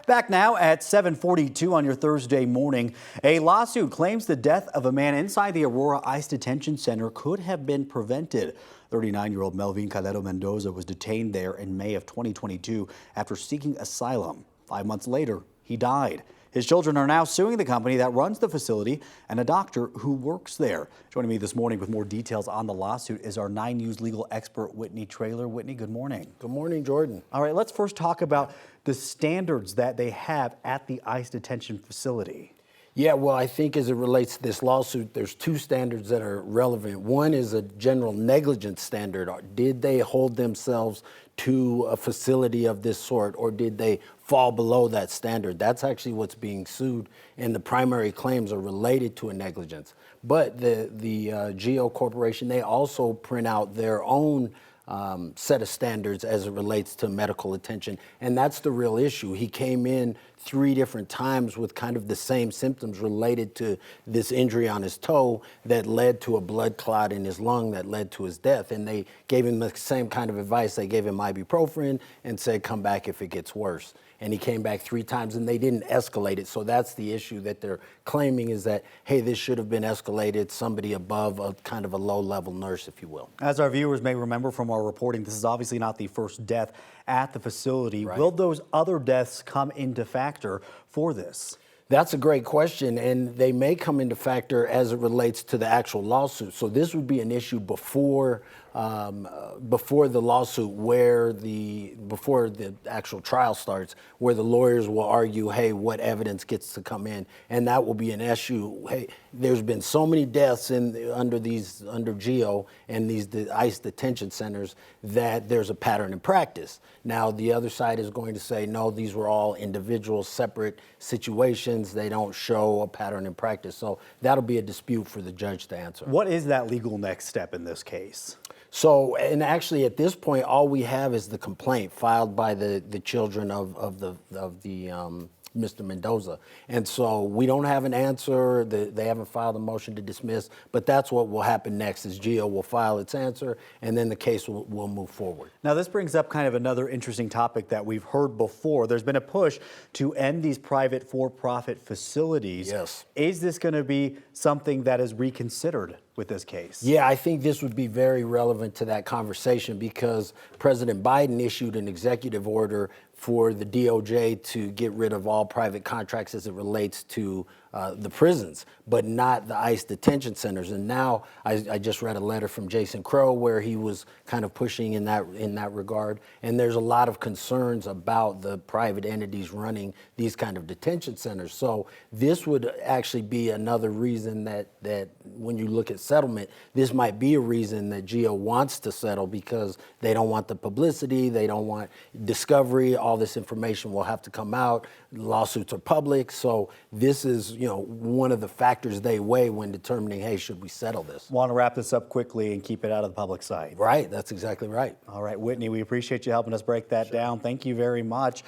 Back now at 7:42 on your Thursday morning. A lawsuit claims the death of a man inside the Aurora ICE Detention Center could have been prevented. 39-year-old Melvin Calero Mendoza was detained there in May of 2022 after seeking asylum. 5 months later, he died. His children are now suing the company that runs the facility and a doctor who works there. Joining me this morning with more details on the lawsuit is our 9 News legal expert, Whitney Traylor. Whitney, good morning. Good morning, Jordan. All right, let's first talk about the standards that they have at the ICE detention facility. Yeah, well, I think as it relates to this lawsuit, there's two standards that are relevant. One is a general negligence standard. Did they hold themselves to a facility of this sort, or did they fall below that standard? That's actually what's being sued, and the primary claims are related to a negligence. But the GEO Corporation, they also print out their own set of standards as it relates to medical attention, and that's the real issue. He came in 3 different times with kind of the same symptoms related to this injury on his toe that led to a blood clot in his lung that led to his death, and they gave him the same kind of advice. They gave him ibuprofen and said, come back if it gets worse. And he came back 3 times, and they didn't escalate it. So that's the issue that they're claiming, is that, hey, this should have been escalated, somebody above a kind of a low-level nurse, if you will. As our viewers may remember from our reporting, this is obviously not the first death at the facility. Right. Will those other deaths come into factor for this? That's a great question, and they may come into factor as it relates to the actual lawsuit. So this would be an issue before the lawsuit, before the actual trial starts, where the lawyers will argue, hey, what evidence gets to come in, and that will be an issue. Hey, there's been so many deaths under GEO and these ICE detention centers that there's a pattern in practice. Now the other side is going to say, no, these were all individual, separate situations. They don't show a pattern in practice. So that'll be a dispute for the judge to answer. What is that legal next step in this case? So, and actually at this point, all we have is the complaint filed by the children of Mr. Mendoza. And so we don't have an answer. They haven't filed a motion to dismiss, but that's what will happen next, is GEO will file its answer, and then the case will move forward. Now, this brings up kind of another interesting topic that we've heard before. There's been a push to end these private for-profit facilities. Yes. Is this going to be something that is reconsidered with this case? Yeah, I think this would be very relevant to that conversation, because President Biden issued an executive order for the DOJ to get rid of all private contracts as it relates to the prisons, but not the ICE detention centers. And now I just read a letter from Jason Crow where he was kind of pushing in that regard. And there's a lot of concerns about the private entities running these kind of detention centers. So this would actually be another reason that when you look at settlement, this might be a reason that GEO wants to settle, because they don't want the publicity, they don't want discovery. All this information will have to come out. Lawsuits are public, so this is, one of the factors they weigh when determining, hey, should we settle this? Want to wrap this up quickly and keep it out of the public sight. Right, that's exactly right. All right, Whitney, we appreciate you helping us break that down. Thank you very much.